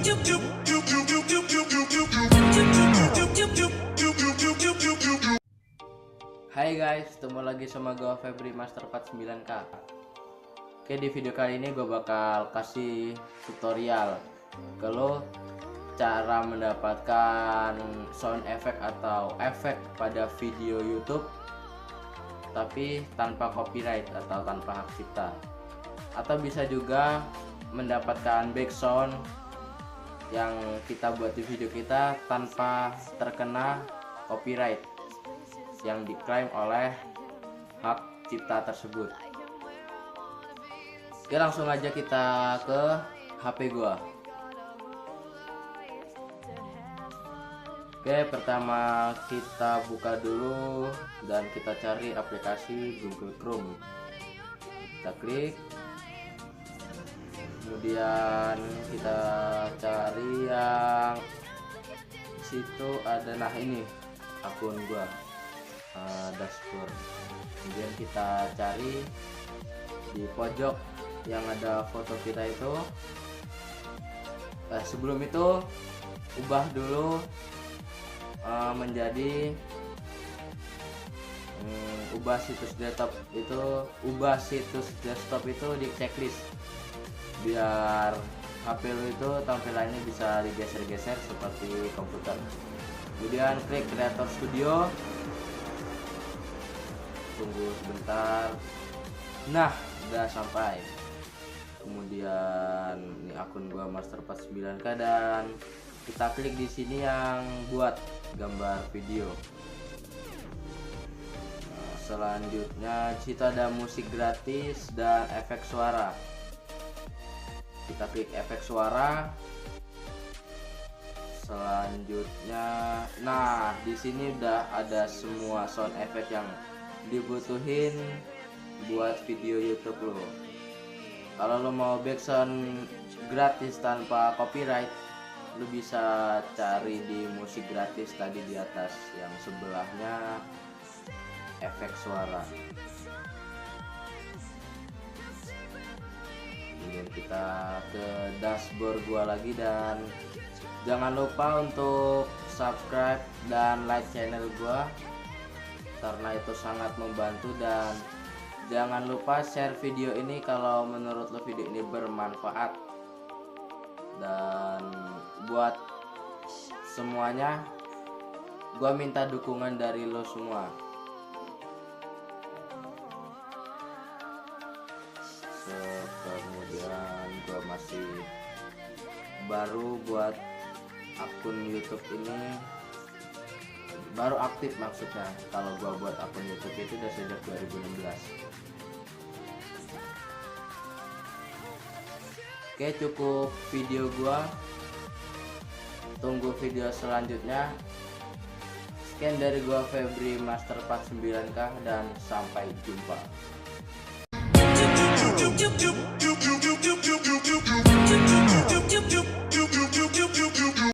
Hai guys, ketemu lagi sama gue Febri Master 49K. Oke, di video kali ini gue bakal kasih tutorial ke lo cara mendapatkan sound effect atau efek pada video YouTube tapi tanpa copyright atau tanpa hak cipta, atau bisa juga mendapatkan background yang kita buat di video kita tanpa terkena copyright yang diklaim oleh hak cipta tersebut. Oke, langsung aja kita ke HP gua. Oke, pertama kita buka dulu dan kita cari aplikasi Google Chrome. Kita klik, kemudian kita cari yang situ ada, nah ini akun gua, dashboard. Kemudian kita cari di pojok yang ada foto kita itu. Sebelum itu ubah dulu menjadi ubah situs desktop itu di checklist biar HP lu itu tampilannya bisa digeser-geser seperti komputer. Kemudian klik Creator Studio, tunggu sebentar. Nah, udah sampai. Kemudian ini akun gua Master 49K dan kita klik di sini yang buat gambar video. Nah, selanjutnya situ ada musik gratis dan efek suara. Kita klik efek suara. Selanjutnya, nah di sini udah ada semua sound effect yang dibutuhin buat video YouTube lo. Kalau lo mau background gratis tanpa copyright, lo bisa cari di musik gratis tadi di atas yang sebelahnya efek suara. Kemudian kita ke dashboard gua lagi dan jangan lupa untuk subscribe dan like channel gua karena itu sangat membantu, dan jangan lupa share video ini kalau menurut lo video ini bermanfaat. Dan buat semuanya gua minta dukungan dari lo semua. Kemudian gua masih baru buat akun YouTube ini, baru aktif maksudnya. Kalau gua buat akun YouTube itu udah sejak 2016. Oke, cukup video gua. Tunggu video selanjutnya. Sekian dari gua Febri Master 49K dan sampai jumpa.